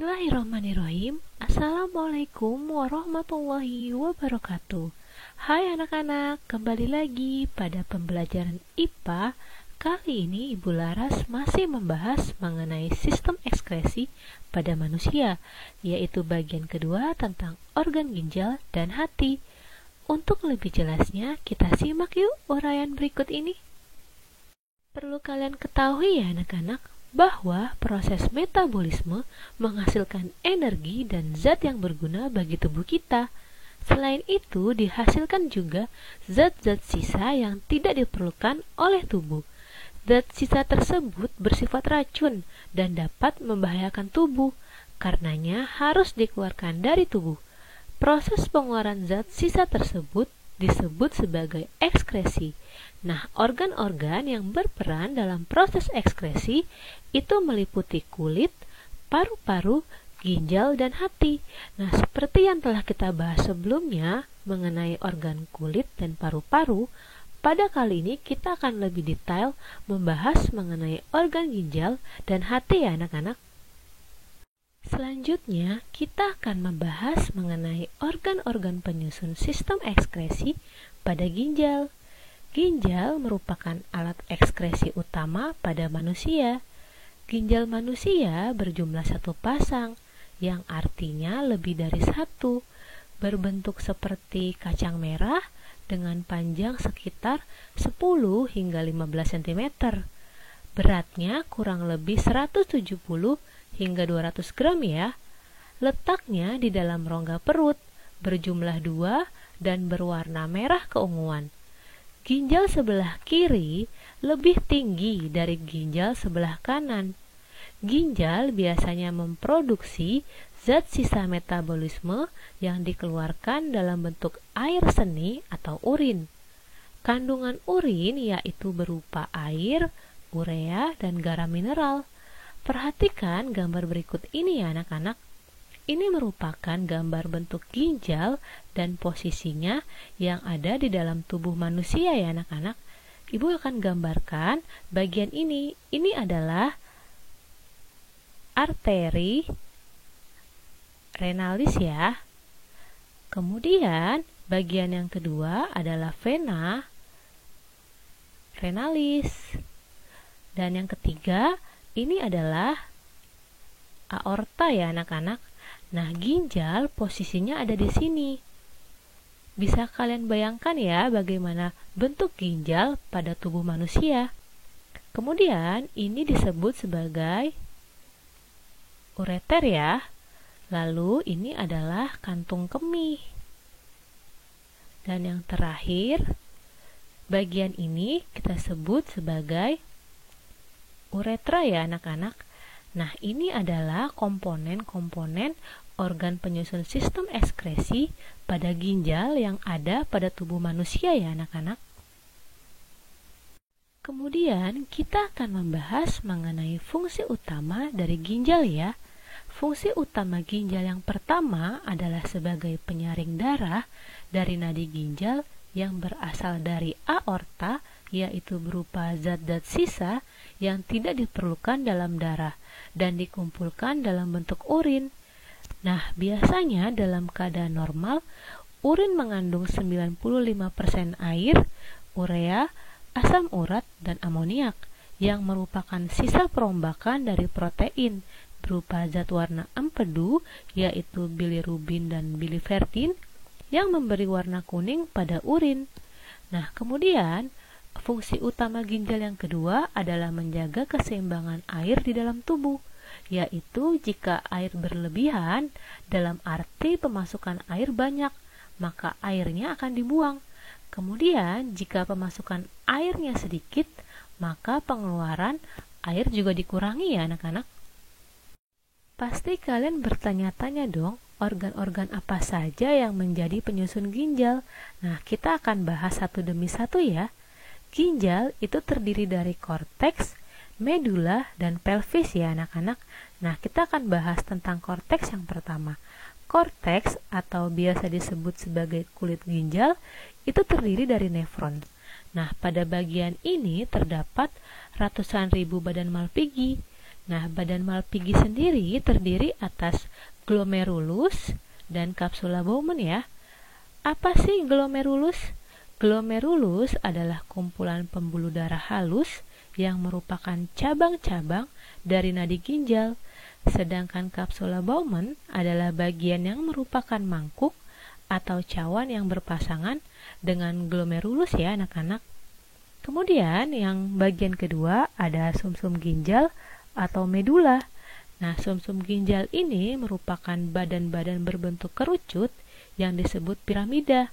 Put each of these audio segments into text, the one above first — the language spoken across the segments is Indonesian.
Bismillahirrahmanirrahim. Assalamualaikum warahmatullahi wabarakatuh. Hai anak-anak, kembali lagi pada pembelajaran IPA. Kali ini Ibu Laras masih membahas mengenai sistem ekskresi pada manusia, yaitu bagian kedua tentang organ ginjal dan hati. Untuk lebih jelasnya, kita simak yuk uraian berikut ini. Perlu kalian ketahui ya anak-anak, bahwa proses metabolisme menghasilkan energi dan zat yang berguna bagi tubuh kita. Selain itu, dihasilkan juga zat-zat sisa yang tidak diperlukan oleh tubuh. Zat sisa tersebut bersifat racun dan dapat membahayakan tubuh, karenanya harus dikeluarkan dari tubuh. Proses pengeluaran zat sisa tersebut disebut sebagai ekskresi. Nah, organ-organ yang berperan dalam proses ekskresi itu meliputi kulit, paru-paru, ginjal, dan hati. Nah, seperti yang telah kita bahas sebelumnya mengenai organ kulit dan paru-paru, pada kali ini kita akan lebih detail membahas mengenai organ ginjal dan hati ya anak-anak. Selanjutnya, kita akan membahas mengenai organ-organ penyusun sistem ekskresi pada ginjal. Ginjal merupakan alat ekskresi utama pada manusia. Ginjal manusia berjumlah satu pasang, yang artinya lebih dari satu, berbentuk seperti kacang merah dengan panjang sekitar 10 hingga 15 cm. Beratnya kurang lebih 170 hingga 200 gram ya. Letaknya di dalam rongga perut, berjumlah 2 dan berwarna merah keunguan. Ginjal sebelah kiri lebih tinggi dari ginjal sebelah kanan. Ginjal biasanya memproduksi zat sisa metabolisme yang dikeluarkan dalam bentuk air seni atau urin. Kandungan urin yaitu berupa air, urea, dan garam mineral. Perhatikan gambar berikut ini ya anak-anak. Ini merupakan gambar bentuk ginjal dan posisinya yang ada di dalam tubuh manusia ya anak-anak. Ibu akan gambarkan bagian ini. Ini adalah arteri renalis ya. Kemudian bagian yang kedua adalah vena renalis. Dan yang ketiga ini adalah aorta ya anak-anak. Nah, ginjal posisinya ada di sini. Bisa kalian bayangkan ya bagaimana bentuk ginjal pada tubuh manusia. Kemudian ini disebut sebagai ureter ya. Lalu ini adalah kantung kemih. Dan yang terakhir, bagian ini kita sebut sebagai uretra ya anak-anak. Nah, ini adalah komponen-komponen organ penyusun sistem ekskresi pada ginjal yang ada pada tubuh manusia ya anak-anak. Kemudian kita akan membahas mengenai fungsi utama dari ginjal ya. Fungsi utama ginjal yang pertama adalah sebagai penyaring darah dari nadi ginjal yang berasal dari aorta, yaitu berupa zat-zat sisa yang tidak diperlukan dalam darah dan dikumpulkan dalam bentuk urin. Nah, biasanya dalam keadaan normal, urin mengandung 95% air, urea, asam urat, dan amoniak yang merupakan sisa perombakan dari protein berupa zat warna empedu, yaitu bilirubin dan bilivertin yang memberi warna kuning pada urin. Nah, kemudian fungsi utama ginjal yang kedua adalah menjaga keseimbangan air di dalam tubuh, yaitu jika air berlebihan dalam arti pemasukan air banyak, maka airnya akan dibuang. Kemudian jika pemasukan airnya sedikit, maka pengeluaran air juga dikurangi ya anak-anak. Pasti kalian bertanya-tanya dong, organ-organ apa saja yang menjadi penyusun ginjal? Nah, kita akan bahas satu demi satu ya. Ginjal itu terdiri dari korteks, medula, dan pelvis ya anak-anak. Nah, kita akan bahas tentang korteks yang pertama. Korteks atau biasa disebut sebagai kulit ginjal itu terdiri dari nefron. Nah, pada bagian ini terdapat ratusan ribu badan Malpighi. Nah, badan Malpighi sendiri terdiri atas glomerulus dan kapsula Bowman ya. Apa sih glomerulus? Glomerulus adalah kumpulan pembuluh darah halus yang merupakan cabang-cabang dari nadi ginjal. Sedangkan kapsula Bowman adalah bagian yang merupakan mangkuk atau cawan yang berpasangan dengan glomerulus ya anak-anak. Kemudian yang bagian kedua ada sumsum ginjal atau medula. Nah, sumsum ginjal ini merupakan badan-badan berbentuk kerucut yang disebut piramida.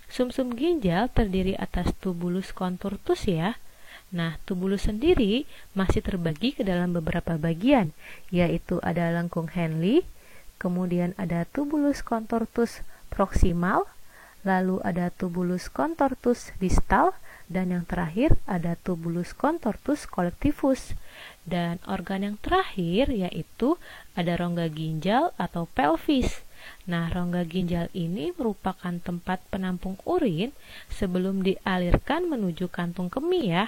Sumsum ginjal terdiri atas tubulus contortus ya. Nah, tubulus sendiri masih terbagi ke dalam beberapa bagian, yaitu ada lengkung Henle, kemudian ada tubulus contortus proximal, lalu ada tubulus contortus distal, dan yang terakhir ada tubulus contortus collectivus. Dan organ yang terakhir yaitu ada rongga ginjal atau pelvis. Nah, rongga ginjal ini merupakan tempat penampung urin sebelum dialirkan menuju kantung kemih ya.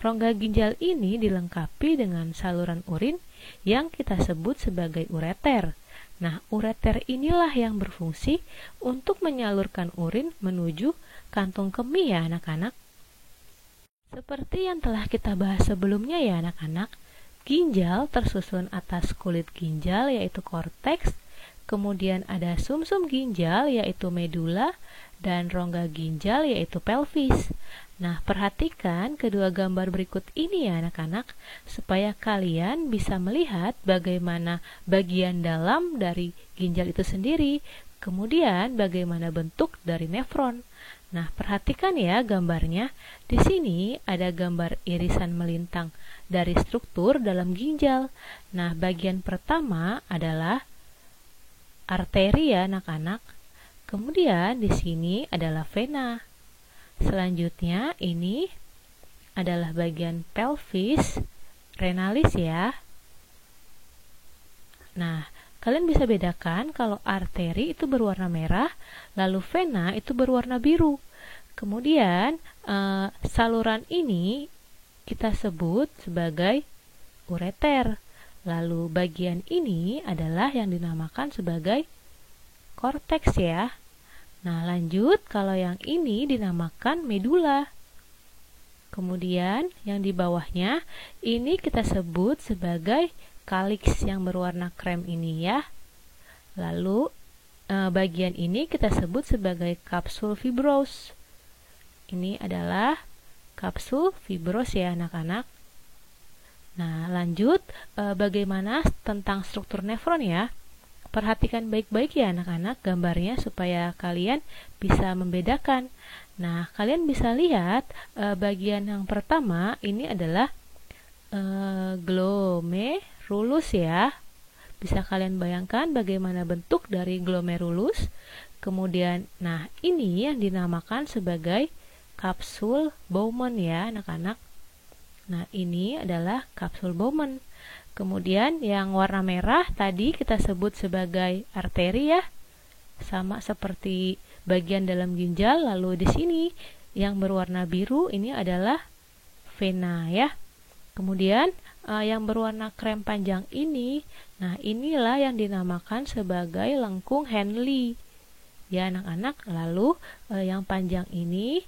Rongga ginjal ini dilengkapi dengan saluran urin yang kita sebut sebagai ureter. Nah, ureter inilah yang berfungsi untuk menyalurkan urin menuju kantung kemih ya anak-anak. Seperti yang telah kita bahas sebelumnya ya anak-anak, ginjal tersusun atas kulit ginjal yaitu korteks, kemudian ada sumsum ginjal yaitu medula, dan rongga ginjal yaitu pelvis. Nah, perhatikan kedua gambar berikut ini ya anak-anak, supaya kalian bisa melihat bagaimana bagian dalam dari ginjal itu sendiri, kemudian bagaimana bentuk dari nefron. Nah, perhatikan ya gambarnya. Di sini ada gambar irisan melintang dari struktur dalam ginjal. Nah, bagian pertama adalah arteri ya anak-anak. Kemudian di sini adalah vena. Selanjutnya ini adalah bagian pelvis renalis ya. Nah, kalian bisa bedakan kalau arteri itu berwarna merah, lalu vena itu berwarna biru. Kemudian saluran ini kita sebut sebagai ureter. Lalu bagian ini adalah yang dinamakan sebagai korteks ya. Nah, lanjut kalau yang ini dinamakan medula. Kemudian yang di bawahnya ini kita sebut sebagai kaliks yang berwarna krem ini ya. Lalu bagian ini kita sebut sebagai kapsul fibros. Ini adalah kapsul fibros ya anak-anak. Nah, lanjut bagaimana tentang struktur nefron ya. Perhatikan baik-baik ya anak-anak gambarnya supaya kalian bisa membedakan. Nah, kalian bisa lihat bagian yang pertama ini adalah glomerulus ya. Bisa kalian bayangkan bagaimana bentuk dari glomerulus. Kemudian, nah ini yang dinamakan sebagai kapsul Bowman ya anak-anak. Nah, ini adalah kapsul Bowman. Kemudian yang warna merah tadi kita sebut sebagai arteri ya. Sama seperti bagian dalam ginjal. Lalu di sini yang berwarna biru ini adalah vena ya. Kemudian yang berwarna krem panjang ini, nah inilah yang dinamakan sebagai lengkung Henle ya anak-anak. Lalu yang panjang ini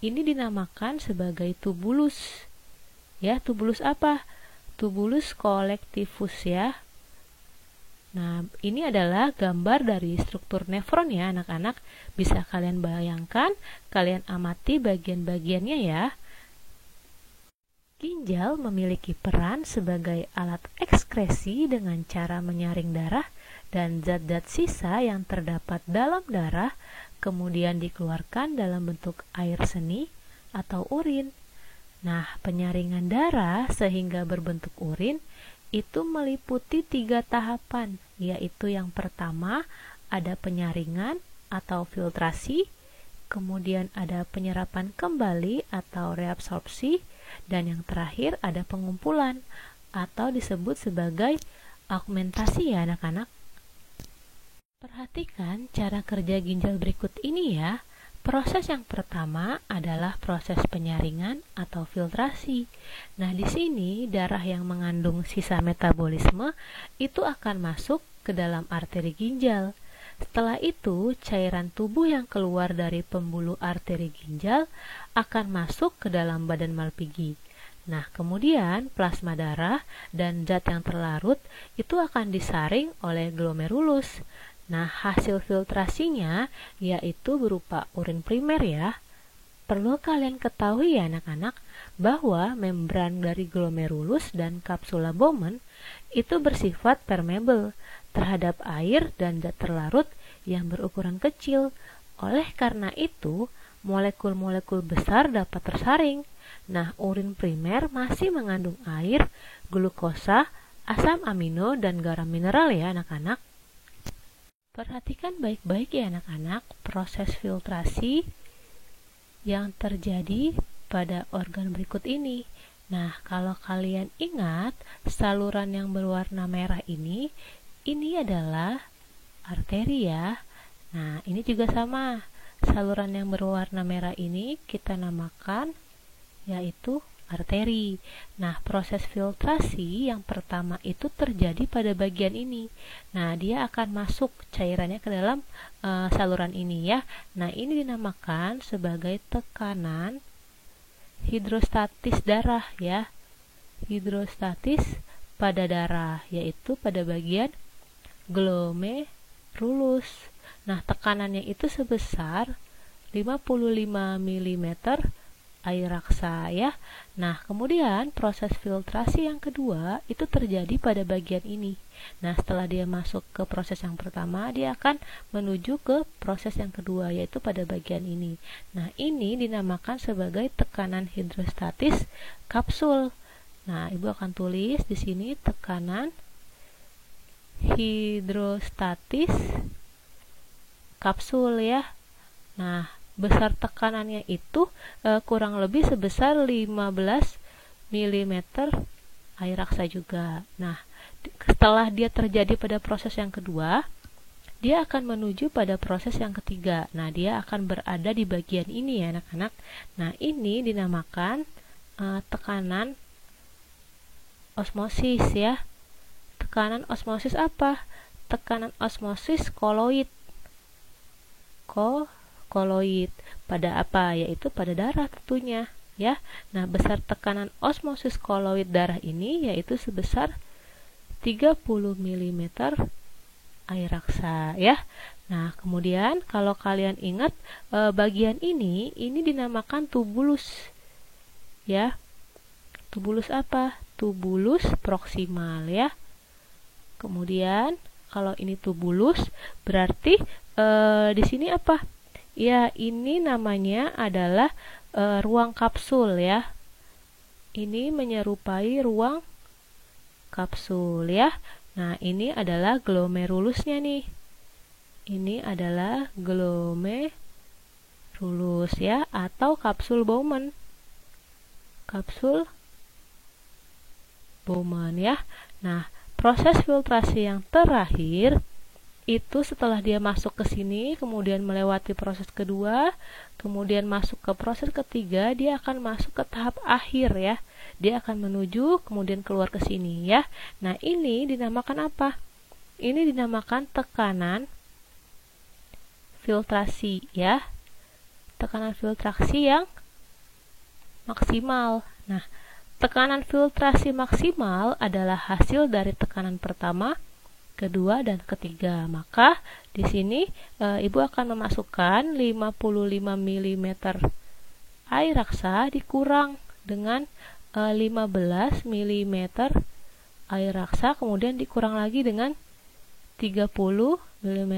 dinamakan sebagai tubulus ya. Tubulus apa? Tubulus collectivus ya. Nah, ini adalah gambar dari struktur nefron ya anak-anak. Bisa kalian bayangkan, kalian amati bagian-bagiannya ya. Ginjal memiliki peran sebagai alat ekskresi dengan cara menyaring darah dan zat-zat sisa yang terdapat dalam darah kemudian dikeluarkan dalam bentuk air seni atau urin. Nah, penyaringan darah sehingga berbentuk urin itu meliputi 3 tahapan, yaitu yang pertama ada penyaringan atau filtrasi, kemudian ada penyerapan kembali atau reabsorpsi, dan yang terakhir ada pengumpulan atau disebut sebagai augmentasi ya anak-anak. Perhatikan cara kerja ginjal berikut ini ya. Proses yang pertama adalah proses penyaringan atau filtrasi. Nah, di sini darah yang mengandung sisa metabolisme itu akan masuk ke dalam arteri ginjal. Setelah itu, cairan tubuh yang keluar dari pembuluh arteri ginjal akan masuk ke dalam badan Malpighi. Nah, kemudian plasma darah dan zat yang terlarut itu akan disaring oleh glomerulus. Nah, hasil filtrasinya yaitu berupa urin primer ya. Perlu kalian ketahui ya anak-anak, bahwa membran dari glomerulus dan kapsula Bowman itu bersifat permeable terhadap air dan zat terlarut yang berukuran kecil. Oleh karena itu, molekul-molekul besar dapat tersaring. Nah, urin primer masih mengandung air, glukosa, asam amino, dan garam mineral ya anak-anak. Perhatikan baik-baik ya anak-anak proses filtrasi yang terjadi pada organ berikut ini. Nah, kalau kalian ingat saluran yang berwarna merah ini adalah arteri ya. Nah, ini juga sama. Saluran yang berwarna merah ini kita namakan yaitu arteri. Nah, proses filtrasi yang pertama itu terjadi pada bagian ini. Nah, dia akan masuk cairannya ke dalam saluran ini ya. Nah, ini dinamakan sebagai tekanan hidrostatis darah ya. Hidrostatis pada darah, yaitu pada bagian glomerulus. Nah, tekanannya itu sebesar 55 mm air raksa ya. Nah, kemudian proses filtrasi yang kedua itu terjadi pada bagian ini. Nah, setelah dia masuk ke proses yang pertama, dia akan menuju ke proses yang kedua, yaitu pada bagian ini. Nah, ini dinamakan sebagai tekanan hidrostatis kapsul. Nah, Ibu akan tulis di sini tekanan hidrostatis kapsul ya. Nah, besar tekanannya itu kurang lebih sebesar 15 mm air raksa juga. Nah, setelah dia terjadi pada proses yang kedua, dia akan menuju pada proses yang ketiga. Nah, dia akan berada di bagian ini ya anak-anak. Nah, ini dinamakan tekanan osmosis ya. Tekanan osmosis apa? Tekanan osmosis koloid. Koloid pada apa? Yaitu pada darah tentunya ya. Nah, besar tekanan osmosis koloid darah ini yaitu sebesar 30 mm air raksa ya. Nah, kemudian kalau kalian ingat bagian ini dinamakan tubulus ya. Tubulus apa? Tubulus proksimal ya. Kemudian kalau ini tubulus berarti di sini apa? Ya, ini namanya adalah ruang kapsul ya. Ini menyerupai ruang kapsul ya. Nah, ini adalah glomerulusnya nih. Ini adalah glomerulus ya, atau kapsul Bowman. Kapsul Bowman ya. Nah, proses filtrasi yang terakhir itu setelah dia masuk ke sini, kemudian melewati proses kedua, kemudian masuk ke proses ketiga, dia akan masuk ke tahap akhir ya. Dia akan menuju kemudian keluar ke sini ya. Nah, ini dinamakan apa? Ini dinamakan tekanan filtrasi ya. Tekanan filtrasi yang maksimal. Nah, tekanan filtrasi maksimal adalah hasil dari tekanan pertama, kedua, dan ketiga. Maka di sini Ibu akan memasukkan 55 mm air raksa dikurang dengan 15 mm air raksa, kemudian dikurang lagi dengan 30 mm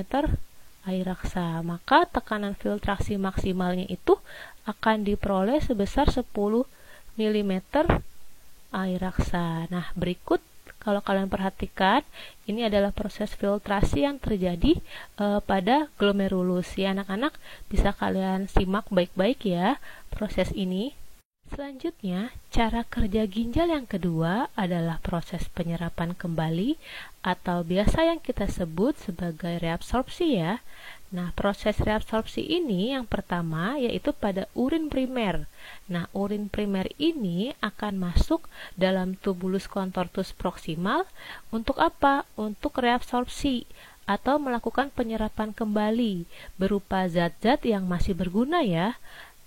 air raksa. Maka tekanan filtrasi maksimalnya itu akan diperoleh sebesar 10 mm air raksa. Nah, berikut kalau kalian perhatikan, ini adalah proses filtrasi yang terjadi pada glomerulus. Ya, anak-anak bisa kalian simak baik-baik ya proses ini. Selanjutnya, cara kerja ginjal yang kedua adalah proses penyerapan kembali atau biasa yang kita sebut sebagai reabsorpsi ya. Nah, proses reabsorpsi ini yang pertama yaitu pada urin primer. Nah, urin primer ini akan masuk dalam tubulus contortus proximal untuk apa? Untuk reabsorpsi atau melakukan penyerapan kembali berupa zat-zat yang masih berguna ya.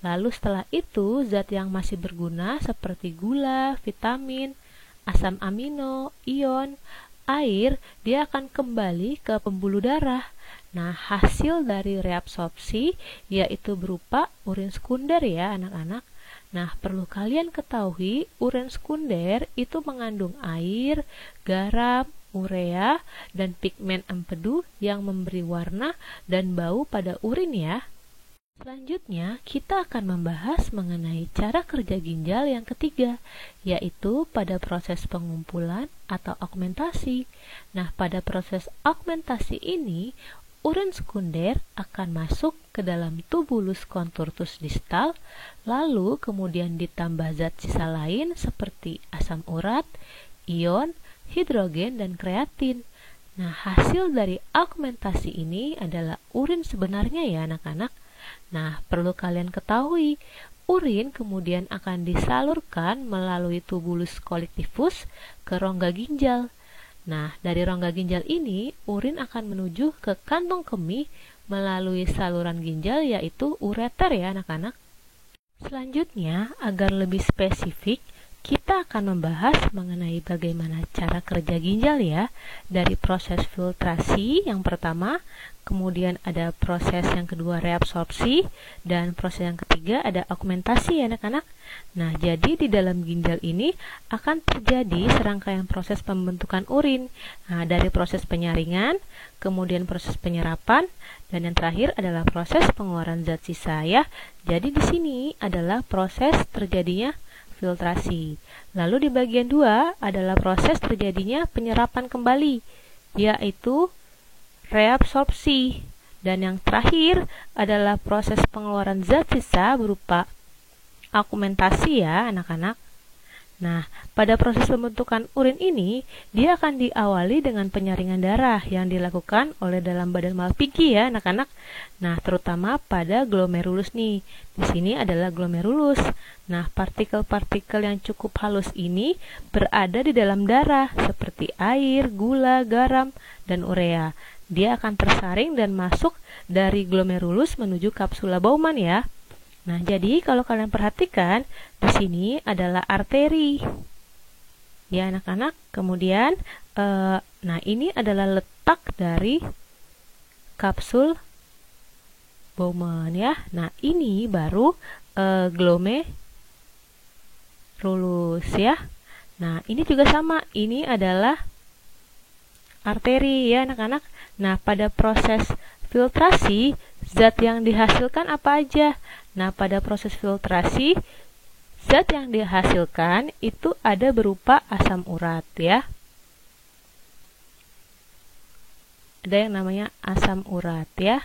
Lalu setelah itu, zat yang masih berguna seperti gula, vitamin, asam amino, ion, air, dia akan kembali ke pembuluh darah. Nah, hasil dari reabsorpsi yaitu berupa urin sekunder ya anak-anak. Nah, perlu kalian ketahui urin sekunder itu mengandung air, garam, urea, dan pigmen empedu yang memberi warna dan bau pada urin ya. Selanjutnya, kita akan membahas mengenai cara kerja ginjal yang ketiga, yaitu pada proses pengumpulan atau augmentasi. Nah, pada proses augmentasi ini, urin sekunder akan masuk ke dalam tubulus contortus distal, lalu kemudian ditambah zat sisa lain seperti asam urat, ion, hidrogen, dan kreatin. Nah, hasil dari augmentasi ini adalah urin sebenarnya ya anak-anak. Nah, perlu kalian ketahui, urin kemudian akan disalurkan melalui tubulus collectifus ke rongga ginjal. Nah, dari rongga ginjal ini, urin akan menuju ke kantong kemih melalui saluran ginjal yaitu ureter ya anak-anak. Selanjutnya, agar lebih spesifik, kita akan membahas mengenai bagaimana cara kerja ginjal ya, dari proses filtrasi yang pertama, kemudian ada proses yang kedua reabsorpsi, dan proses yang ketiga ada augmentasi ya anak-anak. Nah, jadi di dalam ginjal ini akan terjadi serangkaian proses pembentukan urin. Nah, dari proses penyaringan, kemudian proses penyerapan, dan yang terakhir adalah proses pengeluaran zat sisa ya. Jadi di sini adalah proses terjadinya filtrasi. Lalu di bagian 2 adalah proses terjadinya penyerapan kembali, yaitu reabsorpsi. Dan yang terakhir adalah proses pengeluaran zat sisa berupa augmentasi ya anak-anak. Nah, pada proses pembentukan urin ini, dia akan diawali dengan penyaringan darah yang dilakukan oleh dalam badan Malpighi ya anak-anak. Nah, terutama pada glomerulus nih. Di sini adalah glomerulus. Nah, partikel-partikel yang cukup halus ini berada di dalam darah seperti air, gula, garam, dan urea. Dia akan tersaring dan masuk dari glomerulus menuju kapsula Bowman ya. Nah, jadi kalau kalian perhatikan, di sini adalah arteri. Ya, anak-anak. Kemudian, nah ini adalah letak dari kapsul Bowman ya. Nah, ini baru glomerulus ya. Nah, ini juga sama. Ini adalah arteri ya, anak-anak. Nah, pada proses filtrasi, zat yang dihasilkan apa aja? Nah, pada proses filtrasi, zat yang dihasilkan itu ada berupa asam urat ya. Ada yang namanya asam urat ya.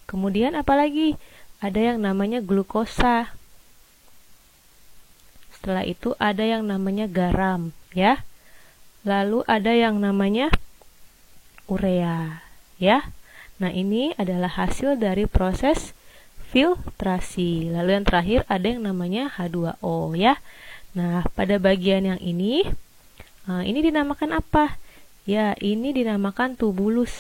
Kemudian apa lagi? Ada yang namanya glukosa. Setelah itu ada yang namanya garam ya. Lalu ada yang namanya urea ya. Nah, ini adalah hasil dari proses filtrasi. Lalu yang terakhir ada yang namanya H2O ya. Nah, pada bagian yang ini dinamakan apa? Ya, ini dinamakan tubulus.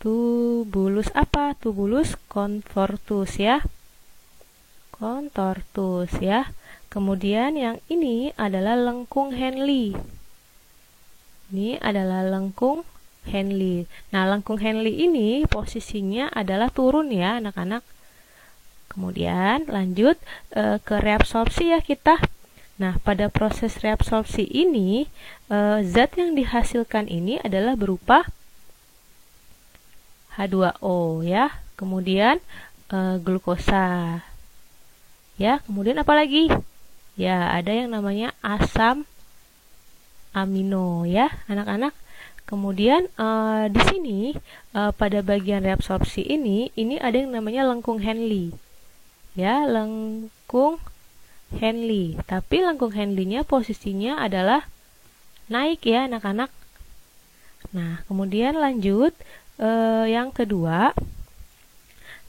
Tubulus apa? Tubulus contortus ya. Contortus ya. Kemudian yang ini adalah lengkung Henle. Ini adalah lengkung Henle. Nah, lengkung Henle ini posisinya adalah turun ya anak-anak. Kemudian lanjut ke reabsorpsi ya kita. Nah, pada proses reabsorpsi ini zat yang dihasilkan ini adalah berupa H2O ya. Kemudian glukosa. Ya, kemudian apa lagi? Ya, ada yang namanya asam amino ya, anak-anak. Kemudian di sini pada bagian reabsorpsi ini ada yang namanya lengkung Henle. Ya, lengkung Henle. Tapi lengkung Henle-nya posisinya adalah naik ya, anak-anak. Nah, kemudian lanjut yang kedua.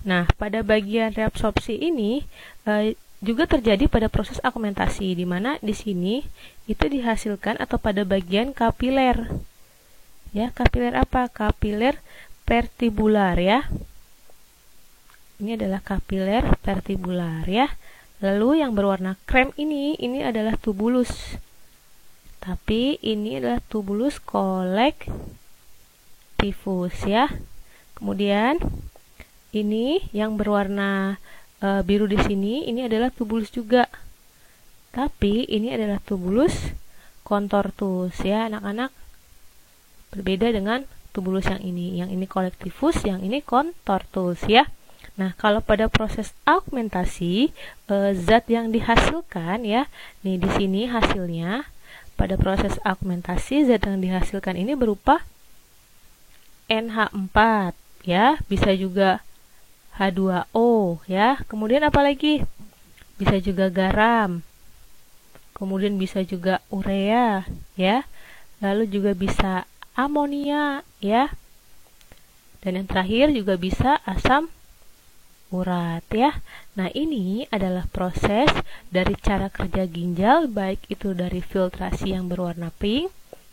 Nah, pada bagian reabsorpsi ini juga terjadi pada proses augmentasi, di mana di sini itu dihasilkan atau pada bagian kapiler. Ya, kapiler apa? Kapiler vertibular ya. Ini adalah kapiler vertibular ya. Lalu yang berwarna krem ini adalah tubulus. Tapi ini adalah tubulus kolektivus ya. Kemudian ini yang berwarna biru di sini, ini adalah tubulus juga. Tapi ini adalah tubulus contortus ya, anak-anak. Berbeda dengan tubulus yang ini. Yang ini kolektivus, yang ini contortus ya. Nah, kalau pada proses augmentasi, zat yang dihasilkan ya, nih di sini hasilnya. Pada proses augmentasi, zat yang dihasilkan ini berupa NH4 ya, bisa juga H2O ya. Kemudian apa lagi? Bisa juga garam. Kemudian bisa juga urea ya. Lalu juga bisa amonia ya. Dan yang terakhir juga bisa asam urat ya. Nah, ini adalah proses dari cara kerja ginjal, baik itu dari filtrasi yang berwarna pink.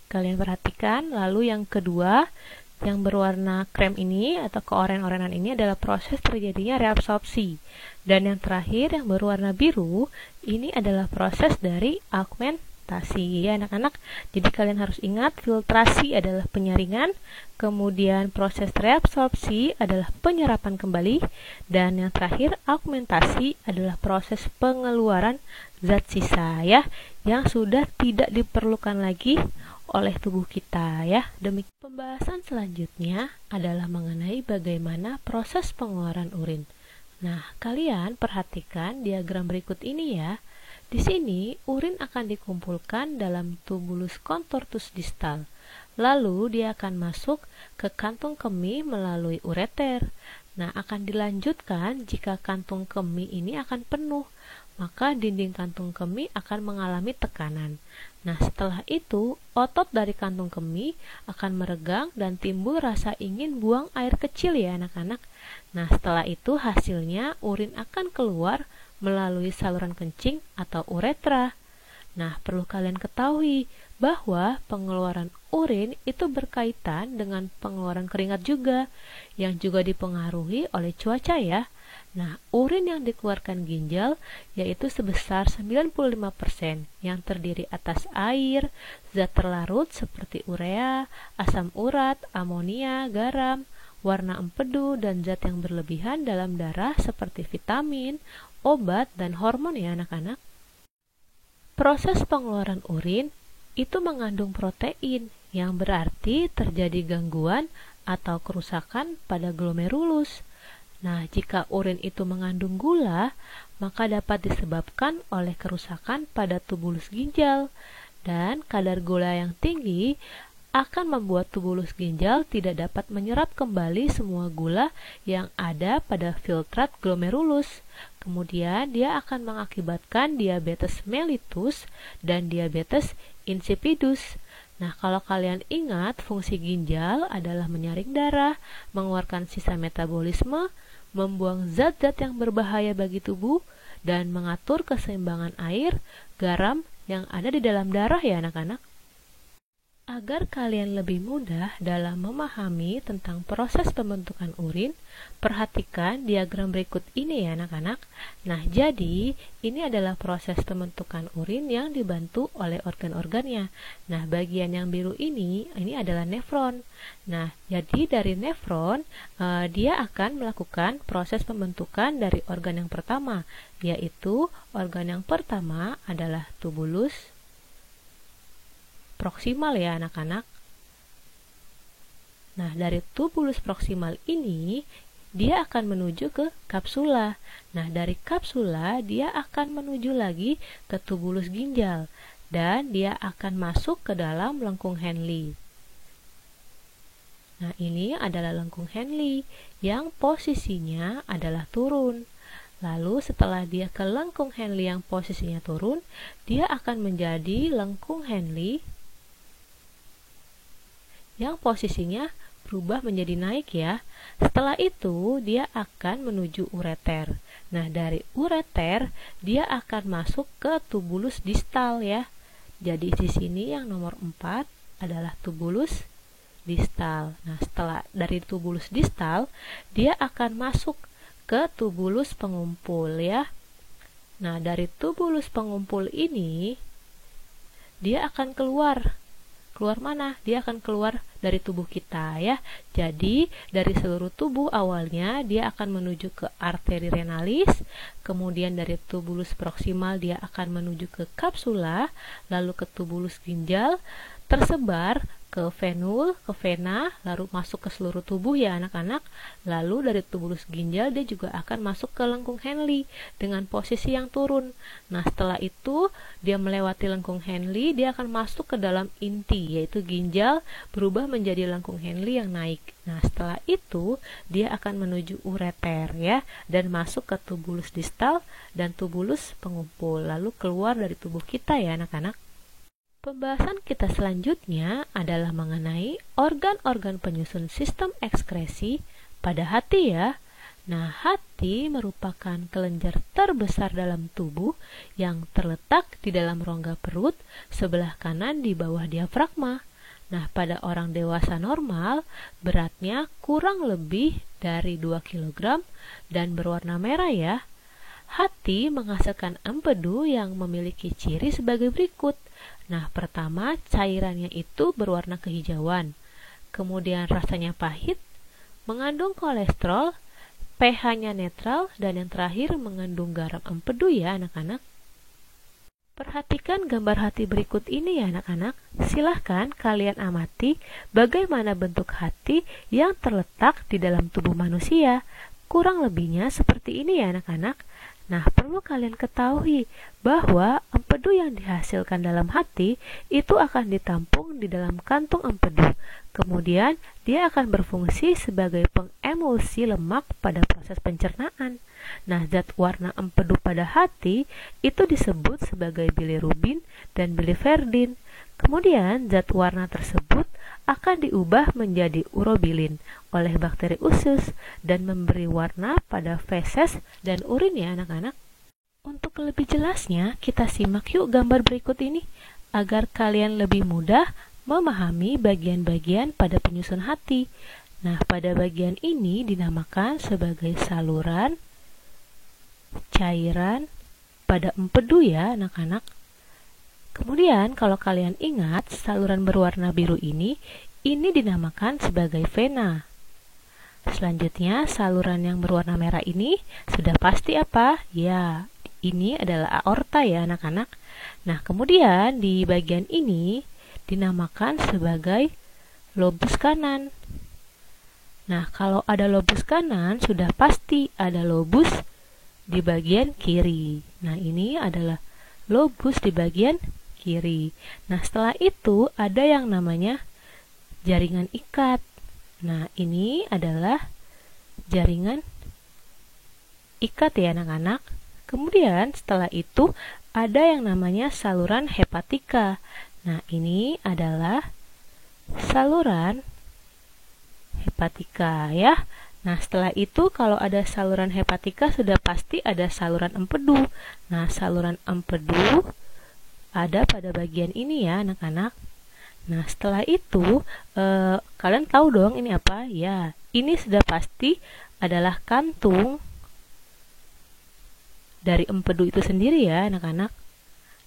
Kalian perhatikan. Lalu yang kedua, yang berwarna krem ini atau keoren-orenan ini adalah proses terjadinya reabsorpsi. Dan yang terakhir yang berwarna biru ini adalah proses dari augmentasi ya anak-anak. Jadi kalian harus ingat, filtrasi adalah penyaringan, kemudian proses reabsorpsi adalah penyerapan kembali, dan yang terakhir augmentasi adalah proses pengeluaran zat sisa ya, yang sudah tidak diperlukan lagi oleh tubuh kita ya. Demikian pembahasan selanjutnya adalah mengenai bagaimana proses pengeluaran urin. Nah, kalian perhatikan diagram berikut ini ya. Di sini urin akan dikumpulkan dalam tubulus contortus distal. Lalu dia akan masuk ke kantung kemih melalui ureter. Nah, akan dilanjutkan jika kantung kemih ini akan penuh, maka dinding kantung kemih akan mengalami tekanan. Nah, setelah itu, otot dari kantung kemih akan meregang dan timbul rasa ingin buang air kecil ya anak-anak. Nah, setelah itu hasilnya urin akan keluar melalui saluran kencing atau uretra. Nah, perlu kalian ketahui bahwa pengeluaran urin itu berkaitan dengan pengeluaran keringat juga, yang juga dipengaruhi oleh cuaca ya. Nah, urin yang dikeluarkan ginjal yaitu sebesar 95% yang terdiri atas air, zat terlarut seperti urea, asam urat, amonia, garam, warna empedu, dan zat yang berlebihan dalam darah seperti vitamin, obat, dan hormon ya anak-anak. Proses pengeluaran urin itu mengandung protein, yang berarti terjadi gangguan atau kerusakan pada glomerulus. Nah, jika urin itu mengandung gula, maka dapat disebabkan oleh kerusakan pada tubulus ginjal. Dan kadar gula yang tinggi akan membuat tubulus ginjal tidak dapat menyerap kembali semua gula yang ada pada filtrat glomerulus. Kemudian dia akan mengakibatkan diabetes mellitus dan diabetes insipidus. Nah, kalau kalian ingat, fungsi ginjal adalah menyaring darah, mengeluarkan sisa metabolisme, membuang zat-zat yang berbahaya bagi tubuh, dan mengatur keseimbangan air, garam yang ada di dalam darah ya anak-anak. Agar kalian lebih mudah dalam memahami tentang proses pembentukan urin, perhatikan diagram berikut ini ya anak-anak. Nah, jadi ini adalah proses pembentukan urin yang dibantu oleh organ-organnya. Nah, bagian yang biru ini adalah nefron. Nah, jadi dari nefron, dia akan melakukan proses pembentukan dari organ yang pertama, yaitu organ yang pertama adalah tubulus proksimal ya anak-anak. Nah, dari tubulus proksimal ini dia akan menuju ke kapsula. Nah, dari kapsula dia akan menuju lagi ke tubulus ginjal dan dia akan masuk ke dalam lengkung Henle. Nah, ini adalah lengkung Henle yang posisinya adalah turun. Lalu setelah dia ke lengkung Henle yang posisinya turun, dia akan menjadi lengkung Henle yang posisinya berubah menjadi naik ya. Setelah itu dia akan menuju ureter. Nah, dari ureter dia akan masuk ke tubulus distal ya. Jadi di sini yang nomor 4 adalah tubulus distal. Nah, setelah dari tubulus distal dia akan masuk ke tubulus pengumpul ya. Nah, dari tubulus pengumpul ini dia akan keluar mana? Dia akan keluar dari tubuh kita ya. Jadi dari seluruh tubuh awalnya dia akan menuju ke arteri renalis, kemudian dari tubulus proksimal dia akan menuju ke kapsula, lalu ke tubulus ginjal, tersebar ke venul, ke vena, lalu masuk ke seluruh tubuh ya anak-anak. Lalu dari tubulus ginjal dia juga akan masuk ke lengkung Henle dengan posisi yang turun. Nah, setelah itu dia melewati lengkung Henle, dia akan masuk ke dalam inti yaitu ginjal, berubah menjadi lengkung Henle yang naik. Nah, setelah itu dia akan menuju ureter ya dan masuk ke tubulus distal dan tubulus pengumpul, lalu keluar dari tubuh kita ya anak-anak. Pembahasan kita selanjutnya adalah mengenai organ-organ penyusun sistem ekskresi pada hati ya. Nah, hati merupakan kelenjar terbesar dalam tubuh yang terletak di dalam rongga perut sebelah kanan di bawah diafragma. Nah, pada orang dewasa normal, beratnya kurang lebih dari 2 kg dan berwarna merah ya. Hati menghasilkan empedu yang memiliki ciri sebagai berikut. Nah, pertama cairannya itu berwarna kehijauan, kemudian rasanya pahit, mengandung kolesterol, pH-nya netral, dan yang terakhir mengandung garam empedu ya anak-anak. Perhatikan gambar hati berikut ini ya anak-anak. Silahkan kalian amati bagaimana bentuk hati yang terletak di dalam tubuh manusia. Kurang lebihnya seperti ini ya anak-anak. Nah, perlu kalian ketahui bahwa empedu yang dihasilkan dalam hati itu akan ditampung di dalam kantung empedu. Kemudian, dia akan berfungsi sebagai pengemulsi lemak pada proses pencernaan. Nah, zat warna empedu pada hati itu disebut sebagai bilirubin dan biliverdin. Kemudian, zat warna tersebut akan diubah menjadi urobilin oleh bakteri usus dan memberi warna pada feses dan urin ya anak-anak. Untuk lebih jelasnya, kita simak yuk gambar berikut ini agar kalian lebih mudah memahami bagian-bagian pada penyusun hati. Nah, pada bagian ini dinamakan sebagai saluran cairan pada empedu ya anak-anak. Kemudian kalau kalian ingat saluran berwarna biru ini dinamakan sebagai vena. Selanjutnya saluran yang berwarna merah ini sudah pasti apa? Ya, ini adalah aorta ya anak-anak. Nah, kemudian di bagian ini dinamakan sebagai lobus kanan. Nah, kalau ada lobus kanan sudah pasti ada lobus di bagian kiri. Nah, ini adalah lobus di bagian kiri. Nah, setelah itu ada yang namanya jaringan ikat. Nah, ini adalah jaringan ikat ya anak-anak. Kemudian setelah itu ada yang namanya saluran hepatika. Nah, ini adalah saluran hepatika ya. Nah, setelah itu kalau ada saluran hepatika sudah pasti ada saluran empedu. Nah, saluran empedu ada pada bagian ini ya anak-anak. Nah, setelah itu kalian tahu dong ini apa? Ya, ini sudah pasti adalah kantung dari empedu itu sendiri ya anak-anak.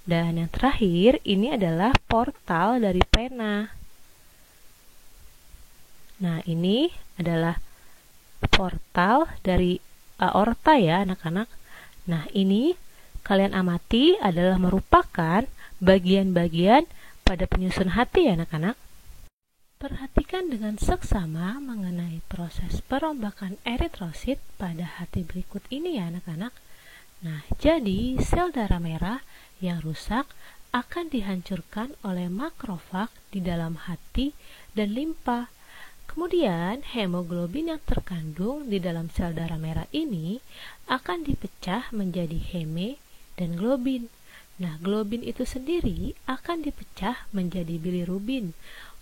Dan yang terakhir ini adalah portal dari pena. Nah, ini adalah portal dari aorta ya anak-anak. Nah, ini kalian amati adalah merupakan bagian-bagian pada penyusun hati ya anak-anak. Perhatikan dengan seksama mengenai proses perombakan eritrosit pada hati berikut ini ya anak-anak. Nah, jadi sel darah merah yang rusak akan dihancurkan oleh makrofag di dalam hati dan limpa. Kemudian hemoglobin yang terkandung di dalam sel darah merah ini akan dipecah menjadi heme dan globin. Nah, globin itu sendiri akan dipecah menjadi bilirubin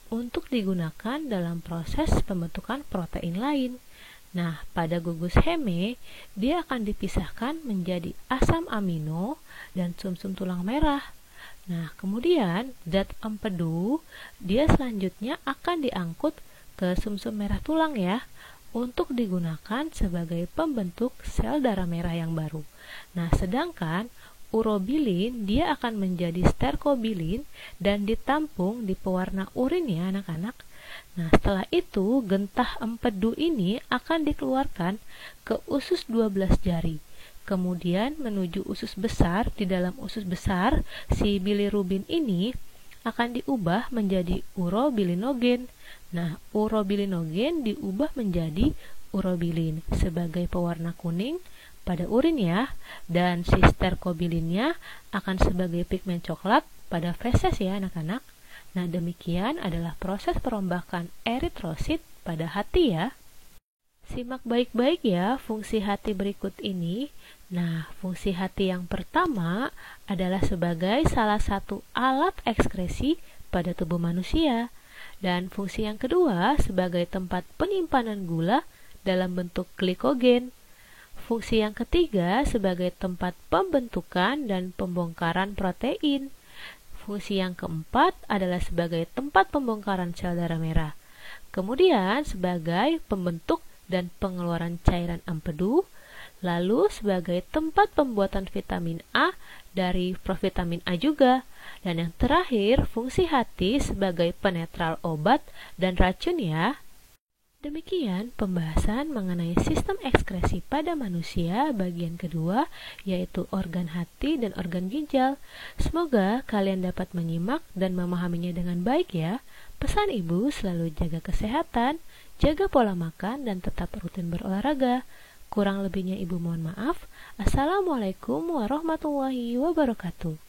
untuk digunakan dalam proses pembentukan protein lain. Nah, pada gugus Heme, dia akan dipisahkan menjadi asam amino dan sumsum tulang merah. Nah, kemudian zat empedu, dia selanjutnya akan diangkut ke sumsum merah tulang ya, untuk digunakan sebagai pembentuk sel darah merah yang baru. Nah, sedangkan urobilin dia akan menjadi sterkobilin dan ditampung di pewarna urin ya anak-anak. Nah, setelah itu gentah empedu ini akan dikeluarkan ke usus 12 jari. Kemudian menuju usus besar. Di dalam usus besar, si bilirubin ini akan diubah menjadi urobilinogen. Nah, urobilinogen diubah menjadi urobilin sebagai pewarna kuning pada urin ya. Dan si sterkobilinnya akan sebagai pigmen coklat pada feses ya anak-anak. Nah, demikian adalah proses perombakan eritrosit pada hati ya. Simak baik-baik ya fungsi hati berikut ini. Nah, fungsi hati yang pertama adalah sebagai salah satu alat ekskresi pada tubuh manusia. Dan fungsi yang kedua sebagai tempat penyimpanan gula dalam bentuk glikogen. Fungsi yang ketiga sebagai tempat pembentukan dan pembongkaran protein. Fungsi yang keempat adalah sebagai tempat pembongkaran sel darah merah. Kemudian sebagai pembentuk dan pengeluaran cairan empedu, lalu sebagai tempat pembuatan vitamin A dari provitamin A juga. Dan yang terakhir, fungsi hati sebagai penetral obat dan racun ya. Demikian pembahasan mengenai sistem ekskresi pada manusia bagian kedua, yaitu organ hati dan organ ginjal. Semoga kalian dapat menyimak dan memahaminya dengan baik ya. Pesan ibu selalu jaga kesehatan, jaga pola makan, dan tetap rutin berolahraga. Kurang lebihnya ibu mohon maaf. Assalamualaikum warahmatullahi wabarakatuh.